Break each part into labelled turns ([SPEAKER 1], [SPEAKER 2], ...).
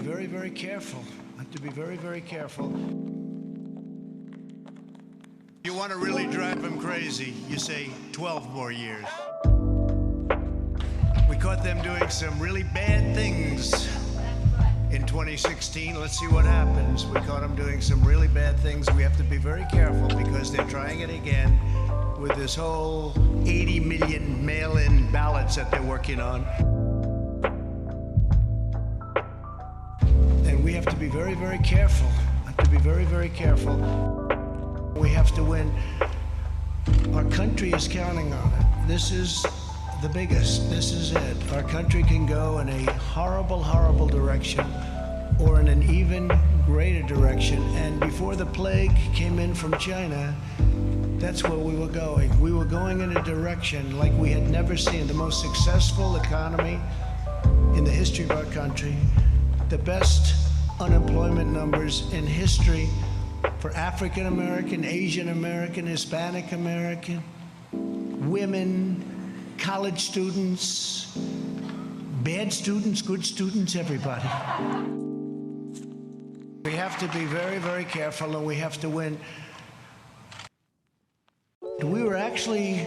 [SPEAKER 1] very, very careful. I have to be very, very careful. You want to really drive them crazy, you say 12 more years. We caught them doing some really bad things in 2016. Let's see what happens. We caught them doing some really bad things. We have to be very careful because they're trying it again with this whole 80 million mail-in ballots that they're working on. And we have to be very, very careful. I have to be very, very careful. We have to win. Our country is counting on it. This is the biggest. This is it. Our country can go in a horrible, horrible direction or in an even greater direction. And before the plague came in from China, that's where we were going. We were going in a direction like we had never seen. The most successful economy in the history of our country, the best unemployment numbers in history for African American, Asian American, Hispanic American, women, college students, bad students, good students, everybody. We have to be very, very careful, and we have to win. We were actually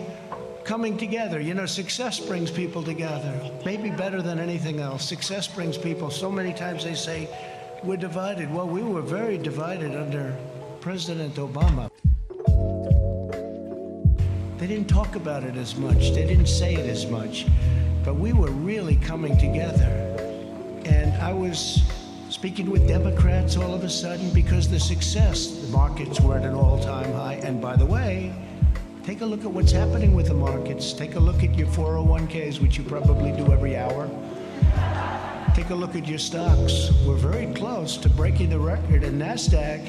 [SPEAKER 1] coming together. You know, success brings people together, maybe better than anything else. Success brings people. So many times they say, we're divided. Well, we were very divided under President Obama. They didn't talk about it as much. They didn't say it as much. But we were really coming together. And I was speaking with Democrats all of a sudden because the success, the markets were at an all-time high. And by the way, take a look at what's happening with the markets. Take a look at your 401ks, which you probably do every hour. Take a look at your stocks. We're very close to breaking the record, and NASDAQ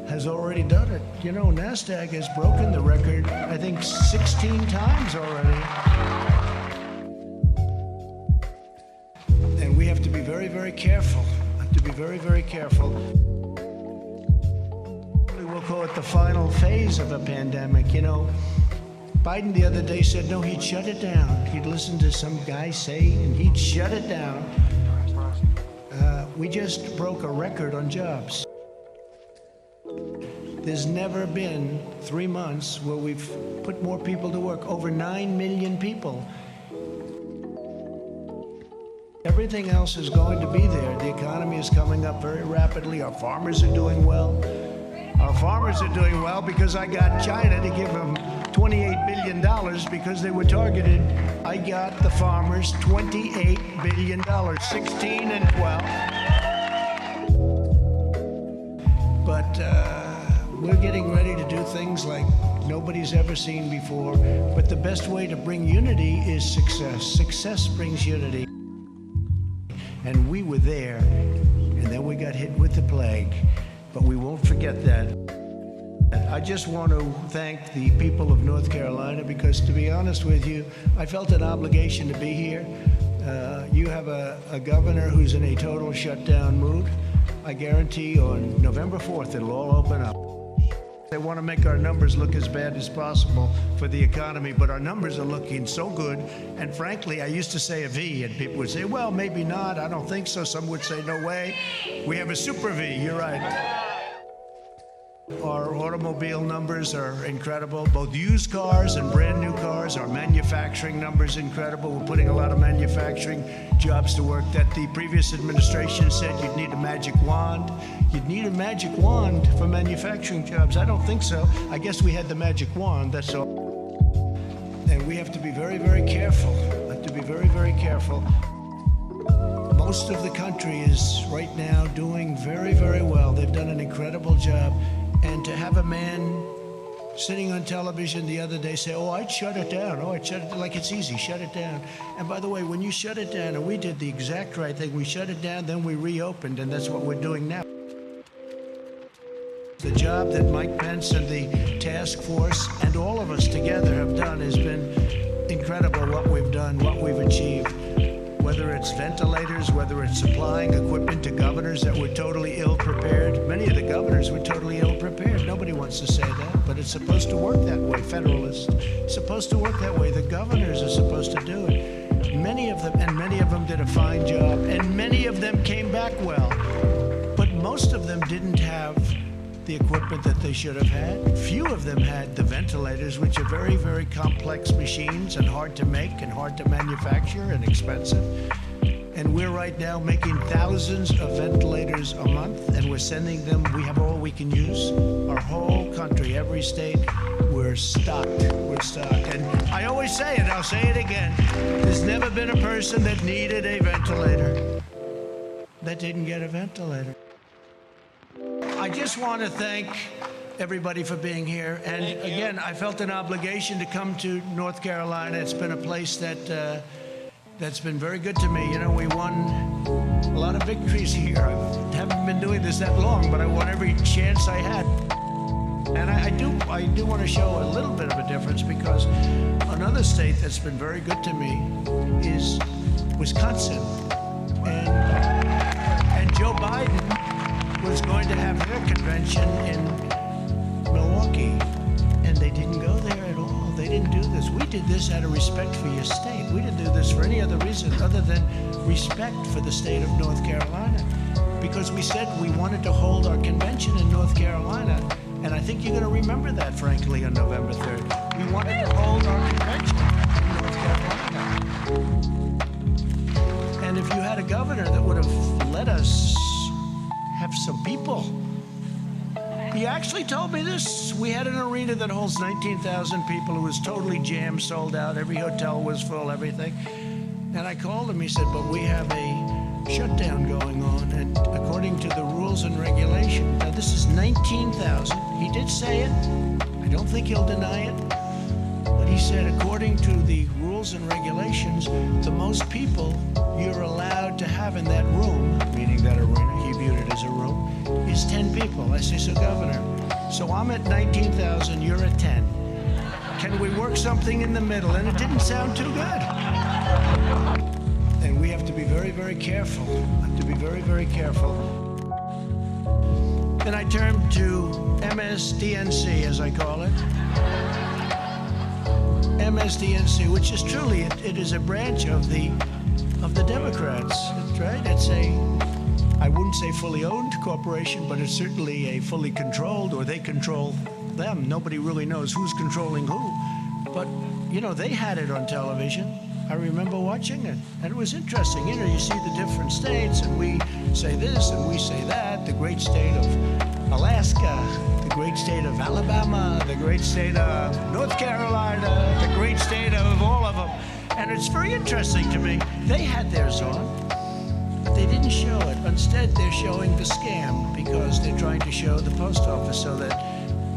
[SPEAKER 1] has already done it. You know, NASDAQ has broken the record, I think, 16 times already. And we have to be very, very careful. I have to be very, very careful. We'll call it the final phase of a pandemic. You know, Biden the other day said, no, he'd shut it down. He'd listen to some guy say, and he'd shut it down. We just broke a record on jobs. There's never been 3 months where we've put more people to work, over 9 million people. Everything else is going to be there. The economy is coming up very rapidly. Our farmers are doing well. Our farmers are doing well because I got China to give them $28 billion because they were targeted. I got the farmers $28 billion, 16 and 12. But we're getting ready to do things like nobody's ever seen before. But the best way to bring unity is success. Success brings unity. And we were there, and then we got hit with the plague. But we won't forget that. I just want to thank the people of North Carolina because, to be honest with you, I felt an obligation to be here. You have a governor who's in a total shutdown mood. I guarantee on November 4th it'll all open up. They want to make our numbers look as bad as possible for the economy, but our numbers are looking so good. And frankly, I used to say a V, and people would say, well, maybe not. I don't think so. Some would say, no way. We have a super V. You're right. Our automobile numbers are incredible, both used cars and brand new cars. Our manufacturing numbers incredible. We're putting a lot of manufacturing jobs to work that the previous administration said you'd need a magic wand. You'd need a magic wand for manufacturing jobs. I don't think so. I guess we had the magic wand, that's all. And we have to be very, very careful. We have to be very, very careful. Most of the country is right now doing very, very well. They've done an incredible job. And to have a man sitting on television the other day say, oh, I'd shut it down. Oh, I'd shut it, like it's easy, shut it down. And by the way, when you shut it down, and we did the exact right thing, we shut it down, then we reopened, and that's what we're doing now. The job that Mike Pence and the task force and all of us together have done has been incredible, what we've done, what we've achieved. Whether it's ventilators, whether it's supplying equipment to governors that were totally ill-prepared. Many of the governors were totally ill-prepared. Nobody wants to say that, but it's supposed to work that way, Federalist. It's supposed to work that way. The governors are supposed to do it. Many of them did a fine job, and many of them came back well. didn't have the equipment that they should have had. Few of them had the ventilators, which are very, very complex machines and hard to make and hard to manufacture and expensive. And we're right now making thousands of ventilators a month, and we're sending them. We have all we can use. Our whole country, every state, we're stocked. We're stocked. And I always say it, I'll say it again. There's never been a person that needed a ventilator that didn't get a ventilator. I just want to thank everybody for being here. And again, I felt an obligation to come to North Carolina. It's been a place that that's been very good to me. You know, we won a lot of victories here. I haven't been doing this that long, but I won every chance I had. And I do want to show a little bit of a difference, because another state that's been very good to me is Wisconsin. And Joe Biden was going to have their convention in Milwaukee, and they didn't go there at all. They didn't do this. We did this out of respect for your state. We didn't do this for any other reason other than respect for the state of North Carolina, because we said we wanted to hold our convention in North Carolina, and I think you're going to remember that, frankly, on November 3rd. We wanted to hold our convention in North Carolina. And if you had a governor that would have let us have some people. He actually told me this. We had an arena that holds 19,000 people. It was totally jammed, sold out. Every hotel was full, everything. And I called him. He said, but we have a shutdown going on. And according to the rules and regulations, now this is 19,000. He did say it. I don't think he'll deny it. But he said, according to the rules and regulations, the most people you're allowed to have in that room, meaning that arena, he viewed it as a room, is 10 people. I say, so Governor, so I'm at 19,000, you're at 10. Can we work something in the middle? And it didn't sound too good. And we have to be very, very careful. Have to be very, very careful. Then I turned to MSDNC, as I call it. MSDNC, which is truly, it is a branch of the Democrats, right? It's I wouldn't say fully owned corporation, but it's certainly a fully controlled, or they control them. Nobody really knows who's controlling who. But, you know, they had it on television. I remember watching it, and it was interesting. You know, you see the different states, and we say this, and we say that. The great state of Alaska, the great state of Alabama, the great state of North Carolina, the great state of all of them. And it's very interesting to me. They had theirs on, but they didn't show it. Instead, they're showing the scam, because they're trying to show the post office so that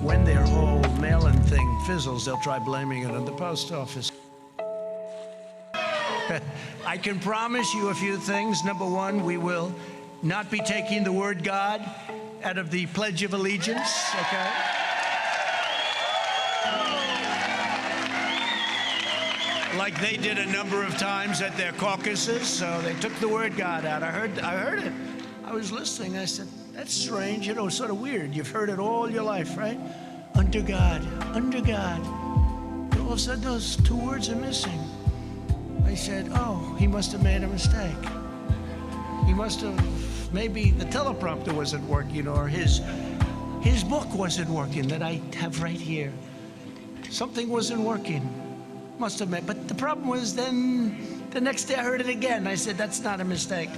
[SPEAKER 1] when their whole mail-in thing fizzles, they'll try blaming it on the post office. I can promise you a few things. Number one, we will not be taking the word God out of the Pledge of Allegiance, okay? Like they did a number of times at their caucuses, so they took the word God out. I heard it. I was listening. I said, that's strange, you know, sort of weird. You've heard it all your life, right? Under God, under God. And all of a sudden, those two words are missing. I said, oh, he must have made a mistake. He must have, maybe the teleprompter wasn't working, or his book wasn't working that I have right here. Something wasn't working. Must have made, but the problem was then the next day I heard it again. I said, that's not a mistake.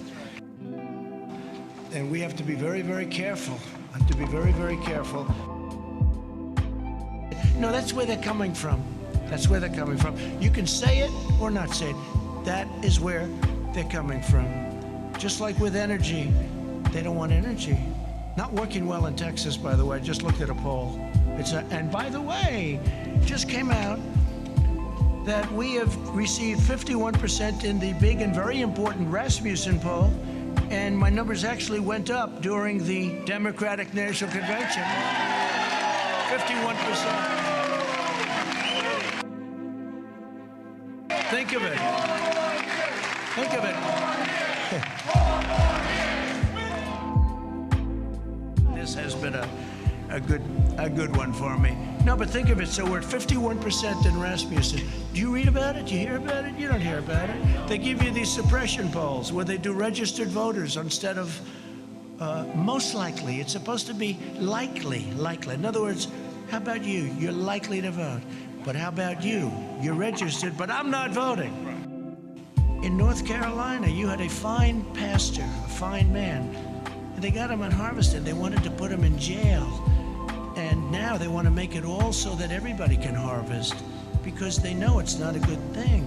[SPEAKER 1] And we have to be very, very careful. Have to be very, very careful. No, that's where they're coming from. That's where they're coming from. You can say it or not say it. That is where they're coming from. Just like with energy, they don't want energy. Not working well in Texas, by the way. I just looked at a poll. And by the way, just came out that we have received 51% in the big and very important Rasmussen poll, and my numbers actually went up during the Democratic National Convention. 51%. Think of it. Think of it. This has been a good one for me. No, but think of it. So we're at 51% in Rasmussen. Do you read about it? Do you hear about it? You don't hear about it. They give you these suppression polls where they do registered voters instead of Most likely. It's supposed to be likely. In other words, how about you? You're likely to vote. But how about you? You're registered, but I'm not voting. In North Carolina, you had a fine pastor, a fine man, and they got him unharvested. They wanted to put him in jail. And now they want to make it all so that everybody can harvest because they know it's not a good thing.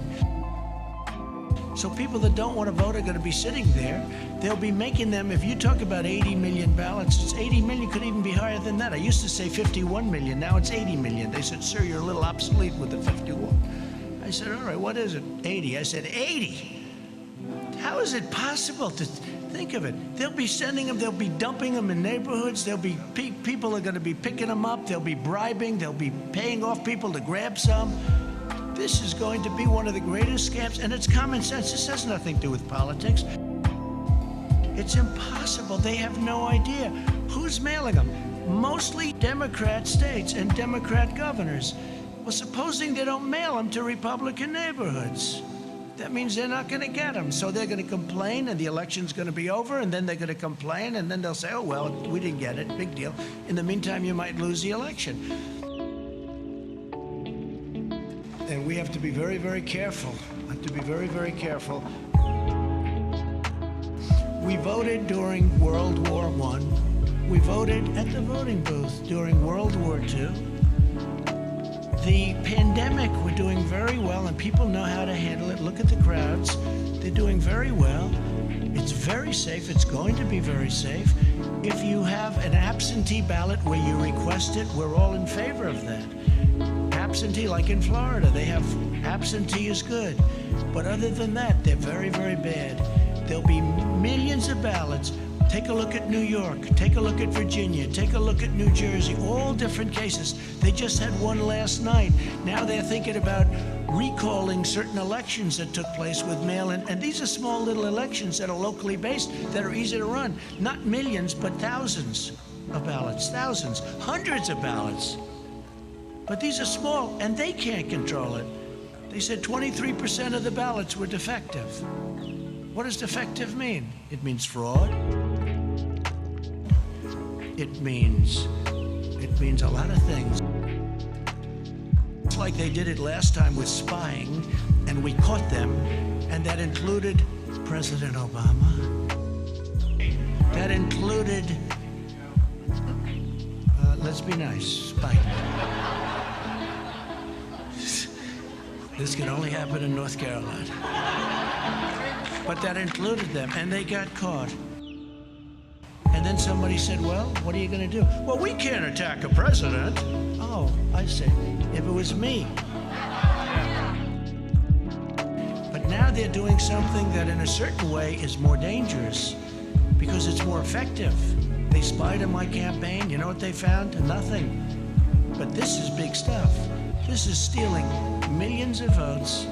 [SPEAKER 1] So people that don't want to vote are going to be sitting there. They'll be making them, if you talk about 80 million ballots, it's 80 million, could even be higher than that. I used to say 51 million, now it's 80 million. They said, sir, you're a little obsolete with the 51. I said, all right, what is it? 80. I said, 80? How is it possible to think of it? They'll be sending them, they'll be dumping them in neighborhoods, there'll be people are going to be picking them up, they'll be bribing, they'll be paying off people to grab some. This is going to be one of the greatest scams, and it's common sense. This has nothing to do with politics. It's impossible. They have no idea. Who's mailing them? Mostly Democrat states and Democrat governors. Well, supposing they don't mail them to Republican neighborhoods, that means they're not going to get them. So they're going to complain, and the election's going to be over, and then they're going to complain, and then they'll say, oh, well, we didn't get it. Big deal. In the meantime, you might lose the election. And we have to be very, very careful. Careful. We voted during World War I. We voted at the voting booth during World War II. The pandemic, we're doing very well, and people know how to handle it. Look at the crowds. They're doing very well. It's very safe. It's going to be very safe. If you have an absentee ballot where you request it, we're all in favor of that. Absentee, like in Florida, they have absentee is good. But other than that, they're very, very bad. There'll be millions of ballots. Take a look at New York, take a look at Virginia, take a look at New Jersey, all different cases. They just had one last night. Now they're thinking about recalling certain elections that took place with mail-in. And these are small little elections that are locally based, that are easy to run. Not millions, but thousands of ballots, thousands, hundreds of ballots. But these are small, and they can't control it. They said 23% of the ballots were defective. What does defective mean? It means fraud. It means a lot of things. It's like they did it last time with spying, and we caught them, and that included President Obama. That included, let's be nice, Biden. This can only happen in North Carolina. But that included them, and they got caught. And then somebody said, well, what are you going to do? Well, we can't attack a president. Oh, I see. If it was me. But now they're doing something that in a certain way is more dangerous because it's more effective. They spied on my campaign. You know what they found? Nothing. But this is big stuff. This is stealing millions of votes.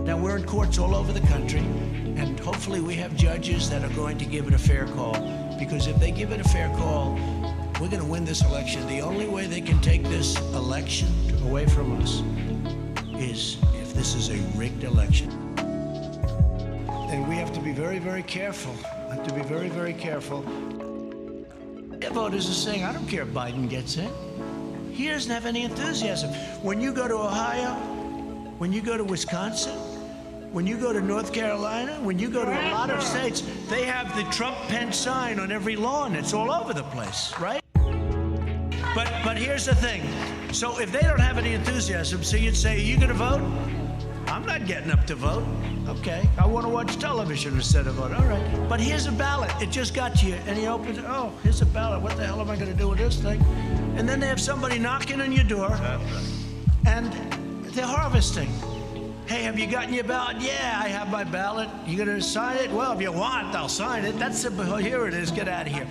[SPEAKER 1] Now, we're in courts all over the country, and hopefully we have judges that are going to give it a fair call, because if they give it a fair call, we're going to win this election. The only way they can take this election away from us is if this is a rigged election. And we have to be very, very careful. The voters are saying, I don't care if Biden gets in. He doesn't have any enthusiasm. When you go to Ohio, when you go to Wisconsin, when you go to North Carolina, when you go to a lot of states, they have the Trump-Pence sign on every lawn. It's all over the place, right? But here's the thing. So if they don't have any enthusiasm, so you'd say, are you going to vote? I'm not getting up to vote. Okay, I want to watch television instead of vote. All right, but here's a ballot. It just got to you, and he opens it. Oh, here's a ballot. What the hell am I going to do with this thing? And then they have somebody knocking on your door, and they're harvesting. Hey, have you gotten your ballot? Yeah, I have my ballot. You going to sign it? Well, if you want, I'll sign it. That's the, here it is. Get out of here.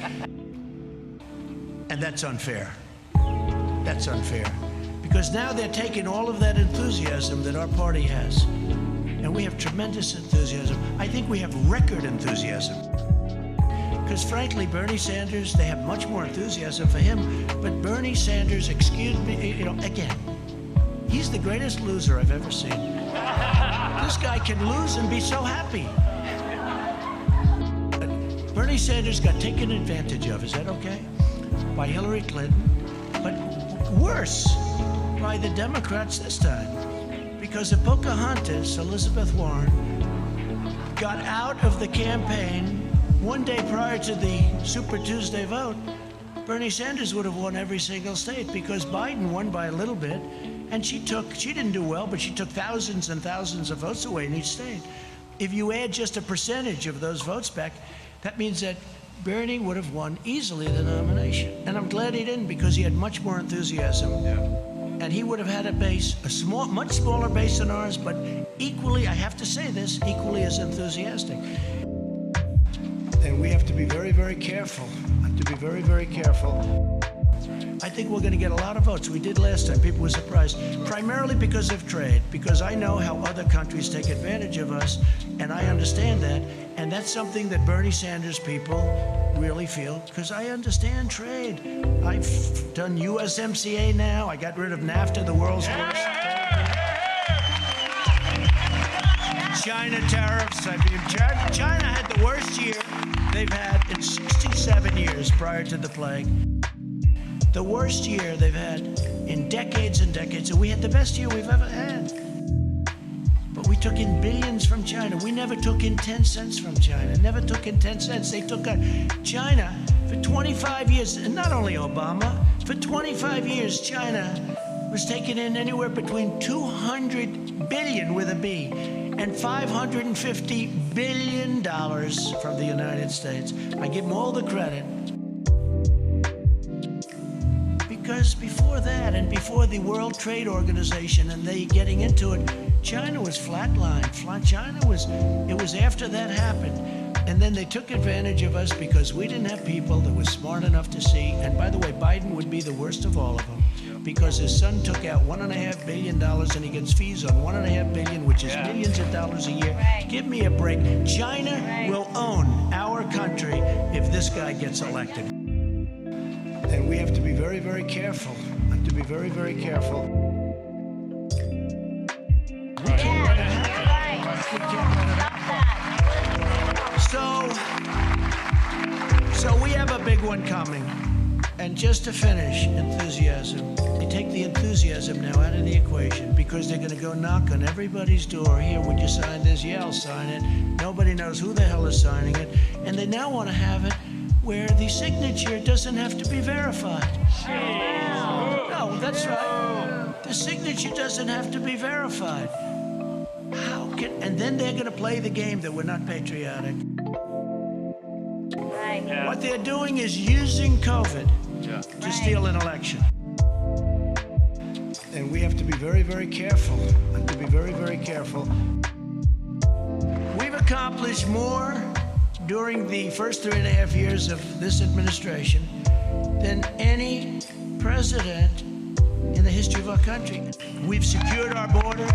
[SPEAKER 1] And that's unfair. That's unfair. Because now they're taking all of that enthusiasm that our party has. And we have tremendous enthusiasm. I think we have record enthusiasm. Because frankly, Bernie Sanders, they have much more enthusiasm for him. But Bernie Sanders, excuse me, again, he's the greatest loser I've ever seen. This guy can lose and be so happy. Bernie Sanders got taken advantage of, is that okay? By Hillary Clinton, but worse, by the Democrats this time. Because if Pocahontas, Elizabeth Warren, got out of the campaign one day prior to the Super Tuesday vote, Bernie Sanders would have won every single state, because Biden won by a little bit, and she didn't do well, but she took thousands and thousands of votes away in each state. If you add just a percentage of those votes back, that means that Bernie would have won easily the nomination. And I'm glad he didn't, because he had much more enthusiasm. Yeah. And he would have had a base, much smaller base than ours, but equally, I have to say this, equally as enthusiastic. And we have to be very, very careful. Very, very careful. I think we're going to get a lot of votes. We did last time. People were surprised, primarily because of trade, because I know how other countries take advantage of us, and I understand that. And that's something that Bernie Sanders people really feel, because I understand trade. I've done USMCA now. I got rid of NAFTA, the world's worst. China tariffs. I mean, China had the worst year they've had in 67 years prior to the plague. The worst year they've had in decades and decades. And we had the best year we've ever had. But we took in billions from China. We never took in 10 cents from China. Never took in 10 cents. They took China for 25 years. And not only Obama, for 25 years, China was taking in anywhere between 200 billion with a B and $550 billion from the United States. I give them all the credit. Because before that, and before the World Trade Organization and they getting into it, China was flatlined. It was after that happened. And then they took advantage of us because we didn't have people that were smart enough to see. And by the way, Biden would be the worst of all of them, because his son took out $1.5 billion and he gets fees on $1.5 billion, which is millions of dollars a year. Right. Give me a break. China will own our country if this guy gets elected. And we have to be very, very careful. Very, very careful. We can't let it happen. We can't let it happen. So we have a big one coming. And just to finish, enthusiasm. They take the enthusiasm now out of the equation, because they're going to go knock on everybody's door. Here, would you sign this? Yeah, I'll sign it. Nobody knows who the hell is signing it. And they now want to have it where the signature doesn't have to be verified. No, that's right. The signature doesn't have to be verified. And then they're going to play the game that we're not patriotic. What they're doing is using COVID to steal an election. And we have to be very, very careful. Very, very careful. We've accomplished more during the first 3.5 years of this administration than any president in the history of our country. We've secured our borders.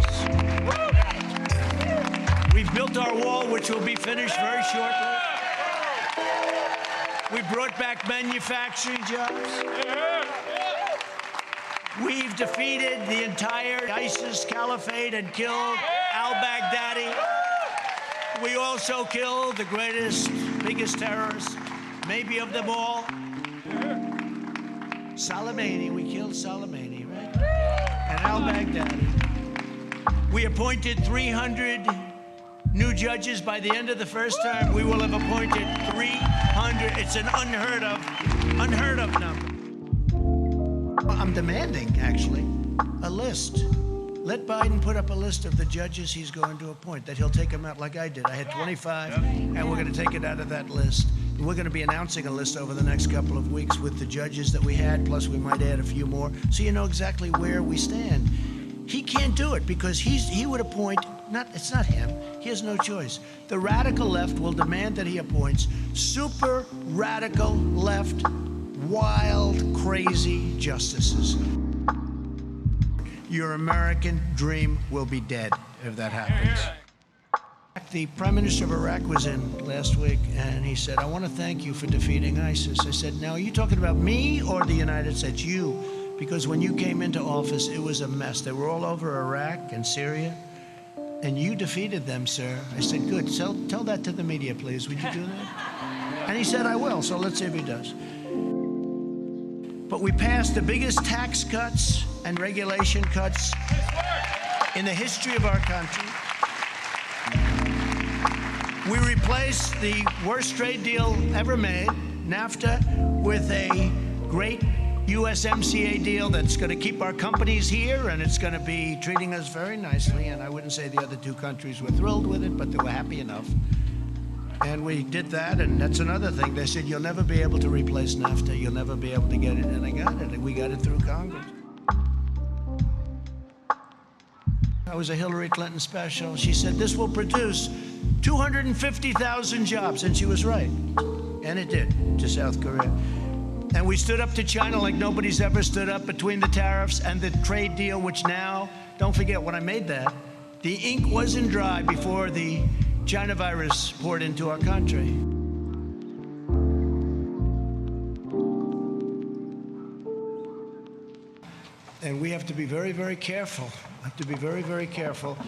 [SPEAKER 1] We've built our wall, which will be finished very shortly. We brought back manufacturing jobs. We've defeated the entire ISIS caliphate and killed al-Baghdadi. We also killed the greatest, biggest terrorist, maybe of them all. Soleimani, we killed Soleimani, right? And al-Baghdadi. We appointed 300 new judges. By the end of the first term, we will have appointed 300. It's an unheard of number. I'm demanding, actually, a list. Let Biden put up a list of the judges he's going to appoint, that he'll take them out like I did. I had 25, and we're going to take it out of that list. And we're going to be announcing a list over the next couple of weeks with the judges that we had, plus we might add a few more, so you know exactly where we stand. He can't do it because he would appoint, it's not him, he has no choice. The radical left will demand that he appoints super radical left, wild, crazy justices. Your American dream will be dead if that happens. The Prime Minister of Iraq was in last week, and he said, I want to thank you for defeating ISIS. I said, now, are you talking about me or the United States? You. Because when you came into office, it was a mess. They were all over Iraq and Syria, and you defeated them, sir. I said, good. Tell that to the media, please. Would you do that? And he said, I will, so let's see if he does. But we passed the biggest tax cuts and regulation cuts in the history of our country. We replaced the worst trade deal ever made, NAFTA, with a great USMCA deal that's going to keep our companies here, and it's going to be treating us very nicely. And I wouldn't say the other two countries were thrilled with it, but they were happy enough. And we did that, and that's another thing. They said, you'll never be able to replace NAFTA. You'll never be able to get it. And I got it, and we got it through Congress. I was a Hillary Clinton special. She said, this will produce 250,000 jobs, and she was right. And it did, to South Korea. And we stood up to China like nobody's ever stood up between the tariffs and the trade deal, which now, don't forget, when I made that, the ink wasn't dry before the China virus poured into our country. And we have to be very, very careful. Have to be very, very careful.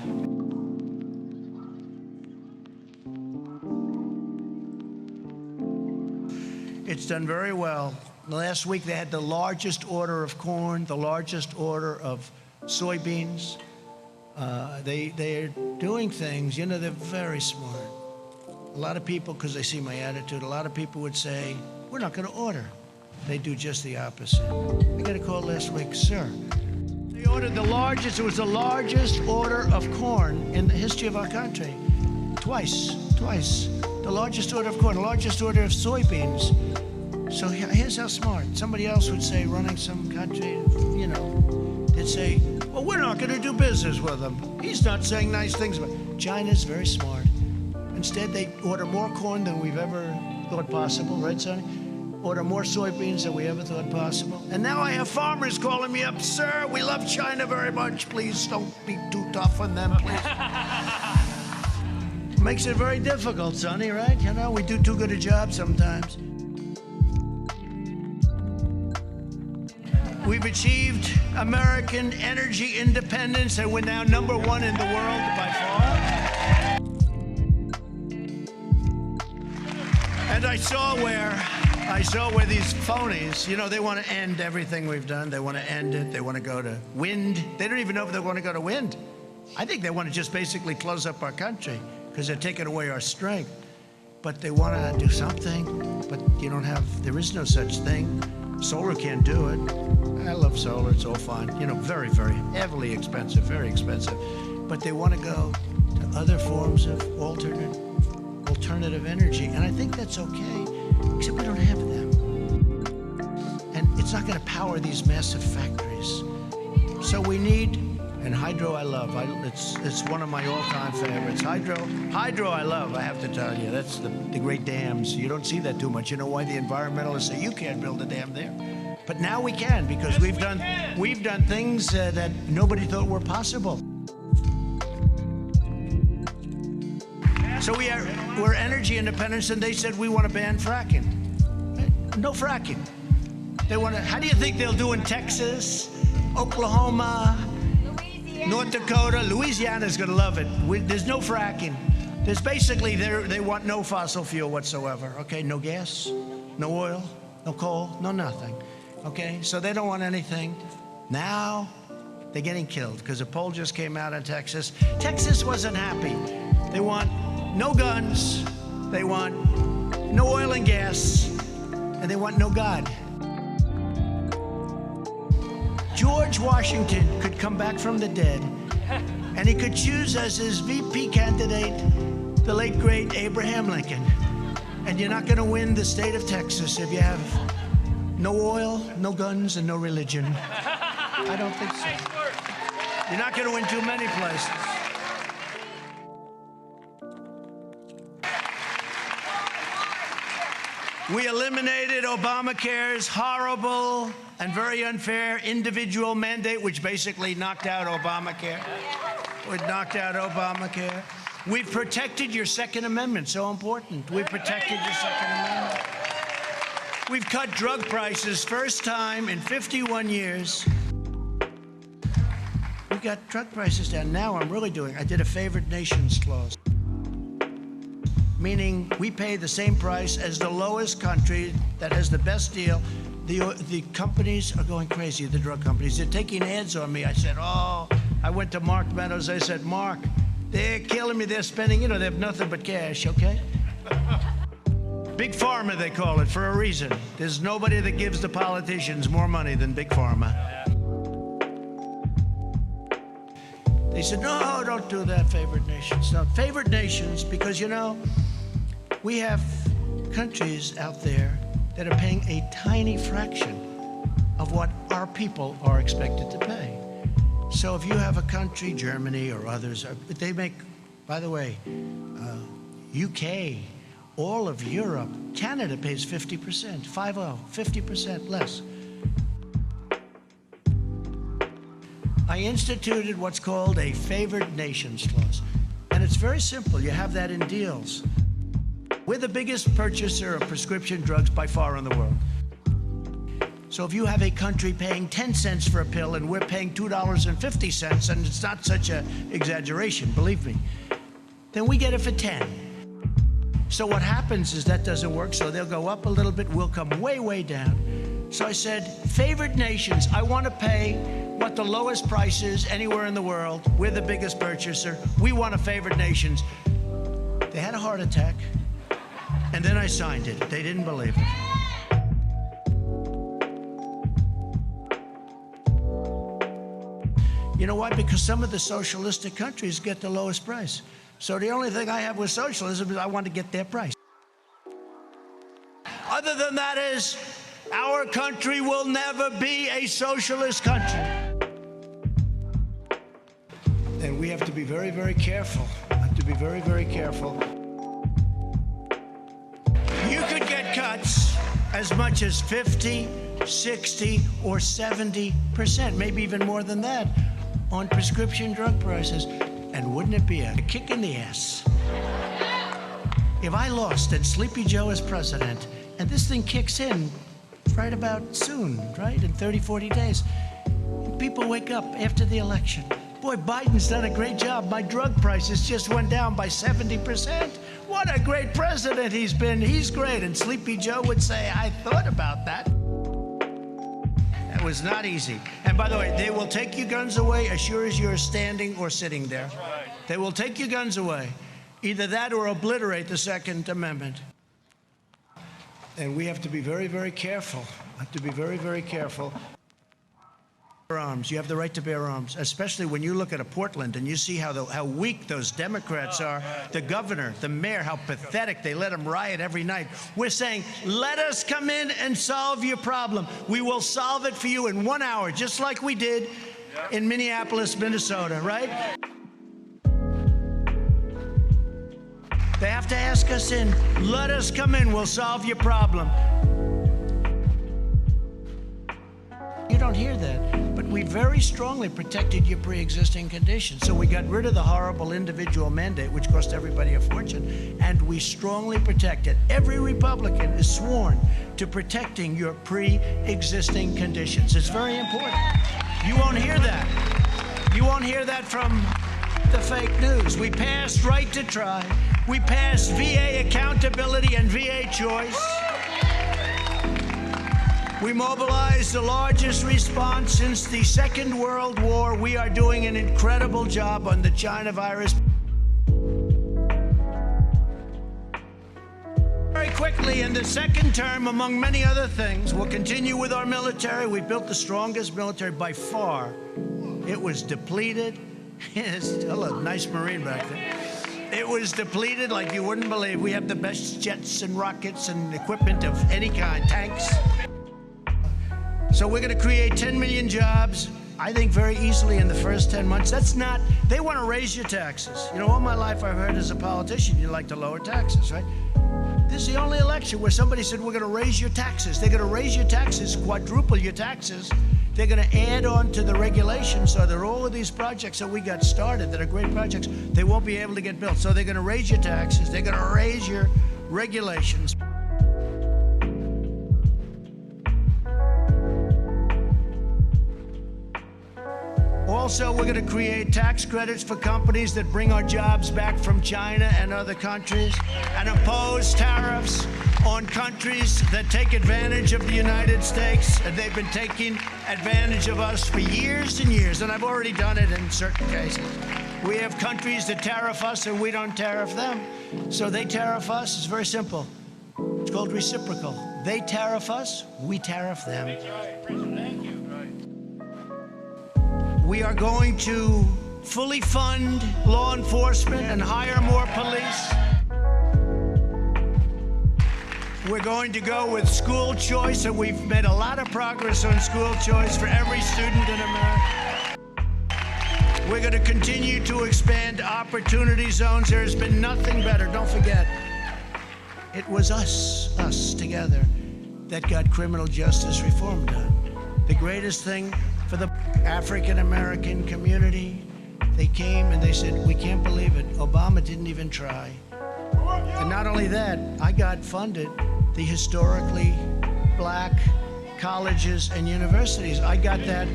[SPEAKER 1] It's done very well. Last week they had the largest order of corn, the largest order of soybeans. They're doing things, you know, they're very smart. A lot of people, because they see my attitude, a lot of people would say, we're not going to order. They do just the opposite. I got a call last week, sir. They ordered the largest, it was the largest order of corn in the history of our country. Twice. The largest order of corn, the largest order of soybeans. So here's how smart. Somebody else would say, running some country, you know, they'd say, well, we're not going to do business with him. He's not saying nice things about it. China's very smart. Instead, they order more corn than we've ever thought possible, right, Sonny? Order more soybeans than we ever thought possible. And now I have farmers calling me up, sir, we love China very much. Please don't be too tough on them, please. Makes it very difficult, Sonny, right? You know, we do too good a job sometimes. We've achieved American energy independence, and we're now number one in the world by far. And I saw where these phonies, you know, they want to end everything we've done. They want to end it. They want to go to wind. They don't even know if they want to go to wind. I think they want to just basically close up our country because they're taking away our strength. But they want to do something, but there is no such thing. Solar can't do it. I love solar, it's all fine. You know, very, very heavily expensive, very expensive. But they want to go to other forms of alternative energy. And I think that's okay, except we don't have them. And it's not going to power these massive factories. So we need, and hydro I love. It's one of my all-time favorites. Hydro I love, I have to tell you. That's the great dams. You don't see that too much. You know why? The environmentalists say you can't build a dam there. But now we can, because we've done things that nobody thought were possible. So we're energy independence, and they said we want to ban fracking. No fracking. They want to. How do you think they'll do in Texas, Oklahoma, North Dakota? Louisiana's going to love it. There's no fracking. There's basically they want no fossil fuel whatsoever. Okay, no gas, no oil, no coal, no nothing. Okay, so they don't want anything. Now they're getting killed because a poll just came out in Texas. Texas wasn't happy. They want no guns, they want no oil and gas, and they want no God. George Washington could come back from the dead, and he could choose as his VP candidate the late, great Abraham Lincoln. And you're not going to win the state of Texas if you have no oil, no guns, and no religion. I don't think so. You're not going to win too many places. We eliminated Obamacare's horrible and very unfair individual mandate, which basically knocked out Obamacare. It knocked out Obamacare. We've protected your Second Amendment, so important. We've protected your Second Amendment. We've cut drug prices, first time in 51 years. We got drug prices down. Now I did a favored nations clause. meaning we pay the same price as the lowest country that has the best deal. The companies are going crazy, the drug companies. They're taking ads on me. I said, oh, I went to Mark Meadows. I said, Mark, they're killing me. They're spending, they have nothing but cash, okay? Big Pharma, they call it, for a reason. There's nobody that gives the politicians more money than Big Pharma. They said, no, don't do that, favored nations. No, favored nations, because, we have countries out there that are paying a tiny fraction of what our people are expected to pay. So if you have a country, Germany or others, they make, by the way, UK, all of Europe, Canada pays 50%, 50% less. I instituted what's called a favored nations clause. And it's very simple. You have that in deals. We're the biggest purchaser of prescription drugs by far in the world. So if you have a country paying 10 cents for a pill and we're paying $2.50, and it's not such an exaggeration, believe me, then we get it for 10. So what happens is that doesn't work, so they'll go up a little bit, we'll come way, way down. So I said, favored nations, I want to pay what the lowest price is anywhere in the world. We're the biggest purchaser. We want to favored nations. They had a heart attack. And then I signed it. They didn't believe it. You know why? Because some of the socialistic countries get the lowest price. So the only thing I have with socialism is I want to get their price. Other than that is, our country will never be a socialist country. And we have to be very, very careful. Very careful. You could get cuts as much as 50, 60, or 70%, maybe even more than that, on prescription drug prices. And wouldn't it be a kick in the ass if I lost and Sleepy Joe is president, and this thing kicks in right about soon, right? In 30, 40 days. People wake up after the election. Boy, Biden's done a great job. My drug prices just went down by 70%. What a great president he's been. He's great. And Sleepy Joe would say, I thought about that. That was not easy. And by the way, they will take your guns away as sure as you're standing or sitting there. That's right. They will take your guns away. Either that or obliterate the Second Amendment. And we have to be very, very careful. Very careful. Arms. You have the right to bear arms, especially when you look at a Portland and you see how weak those Democrats are. The governor, the mayor, how pathetic. They let them riot every night. We're saying, let us come in and solve your problem. We will solve it for you in 1 hour, just like we did in Minneapolis, Minnesota, right? They have to ask us in. Let us come in. We'll solve your problem. You don't hear that, but we very strongly protected your pre-existing conditions. So we got rid of the horrible individual mandate, which cost everybody a fortune, and we strongly protected. Every Republican is sworn to protecting your pre-existing conditions. It's very important. You won't hear that. You won't hear that from the fake news. We passed right to try. We passed VA accountability and VA choice. We mobilized the largest response since the Second World War. We are doing an incredible job on the China virus. Very quickly, in the second term, among many other things, we'll continue with our military. We built the strongest military by far. It was depleted. Still a nice Marine back then. It was depleted like you wouldn't believe. We have the best jets and rockets and equipment of any kind, tanks. So we're going to create 10 million jobs, I think very easily in the first 10 months. That's not, they want to raise your taxes. You know, all my life I've heard as a politician, you like to lower taxes, right? This is the only election where somebody said, we're going to raise your taxes. They're going to raise your taxes, quadruple your taxes. They're going to add on to the regulations so that all of these projects that we got started that are great projects, they won't be able to get built. So they're going to raise your taxes. They're going to raise your regulations. All Also, we're going to create tax credits for companies that bring our jobs back from China and other countries, and impose tariffs on countries that take advantage of the United States. And they've been taking advantage of us for years and years, and I've already done it in certain cases. We have countries that tariff us and we don't tariff them. So they tariff us. It's very simple. It's called reciprocal. They tariff us, we tariff them.
[SPEAKER 2] Thank you.
[SPEAKER 1] We are going to fully fund law enforcement and hire more police. We're going to go with school choice, and we've made a lot of progress on school choice for every student in America. We're going to continue to expand opportunity zones. There's been nothing better. Don't forget, it was us together, that got criminal justice reform done. The greatest thing for the African American community, they came and they said, we can't believe it. Obama didn't even try. And not only that, I got funded the historically black colleges and universities. I got them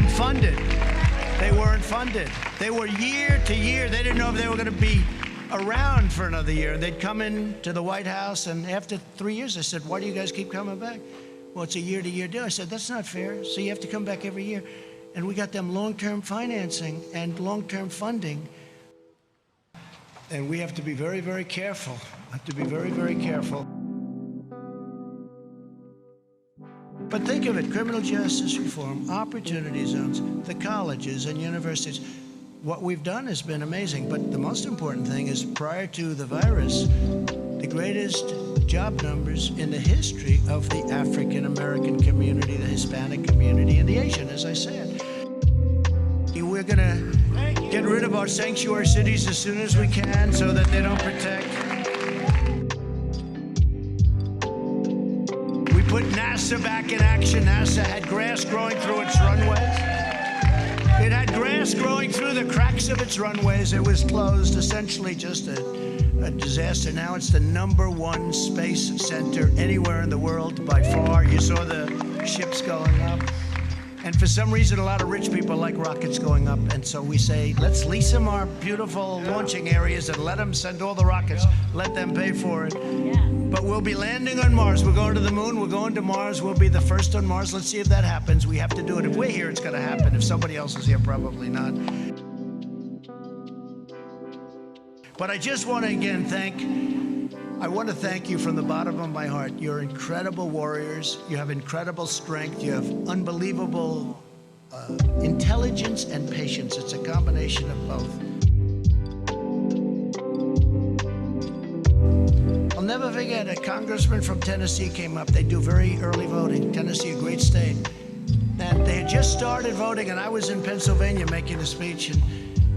[SPEAKER 1] funded. They weren't funded. They were year to year. They didn't know if they were going to be around for another year. They'd come in to the White House, and after 3 years, I said, why do you guys keep coming back? Well, it's a year-to-year deal. I said, that's not fair. So you have to come back every year. And we got them long-term financing and long-term funding. And we have to be very, very careful. Very careful. But think of it, criminal justice reform, opportunity zones, the colleges and universities. What we've done has been amazing, but the most important thing is, prior to the virus, the greatest job numbers in the history of the African American community, the Hispanic community, and the Asian, as I said. We're going to get rid of our sanctuary cities as soon as we can so that they don't protect. We put NASA back in action. NASA had grass growing through its runways. It had grass growing through the cracks of its runways. It was closed, essentially just a disaster. Now it's the #1 space center anywhere in the world by far. You saw the ships going up. And for some reason, a lot of rich people like rockets going up. And so we say, let's lease them our beautiful launching areas and let them send all the rockets. Let them pay for it. But we'll be landing on Mars. We're going to the moon. We're going to Mars. We'll be the first on Mars. Let's see if that happens. We have to do it. If we're here, it's going to happen. If somebody else is here, probably not. But I just want to again thank you from the bottom of my heart. You're incredible warriors. You have incredible strength. You have unbelievable intelligence and patience. It's a combination of both. I'll never forget, a congressman from Tennessee came up. They do very early voting. Tennessee, a great state. And they had just started voting, and I was in Pennsylvania making a speech, and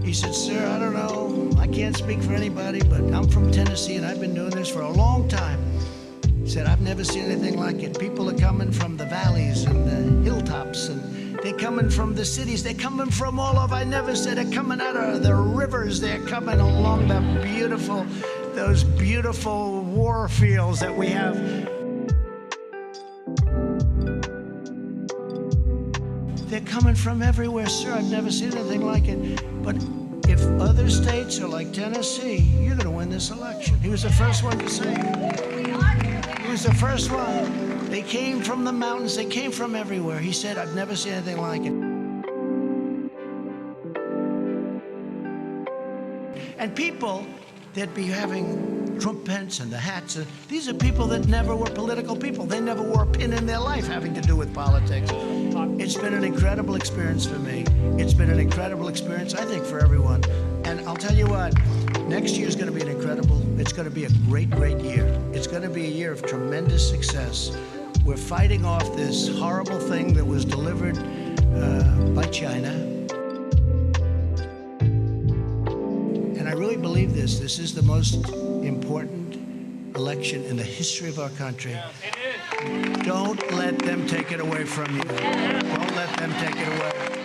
[SPEAKER 1] he said, sir, I don't know, I can't speak for anybody, but I'm from Tennessee and I've been doing this for a long time. He said, I've never seen anything like it. People are coming from the valleys and the hilltops, and they're coming from the cities. They're coming from all over. I never said they're coming out of the rivers. They're coming along those beautiful war fields that we have. They're coming from everywhere, sir. I've never seen anything like it. But if other states are like Tennessee, you're going to win this election. He was the first one to say it. He was the first one. They came from the mountains. They came from everywhere. He said, I've never seen anything like it. And people that be having trumpets and the hats, these are people that never were political people. They never wore a pin in their life having to do with politics. It's been an incredible experience for me. It's been an incredible experience, I think, for everyone. And I'll tell you what, next year is going to be it's going to be a great, great year. It's going to be a year of tremendous success. We're fighting off this horrible thing that was delivered by China. And I really believe this. This is the most important election in the history of our country. Don't let them take it away from you. Don't let them take it away.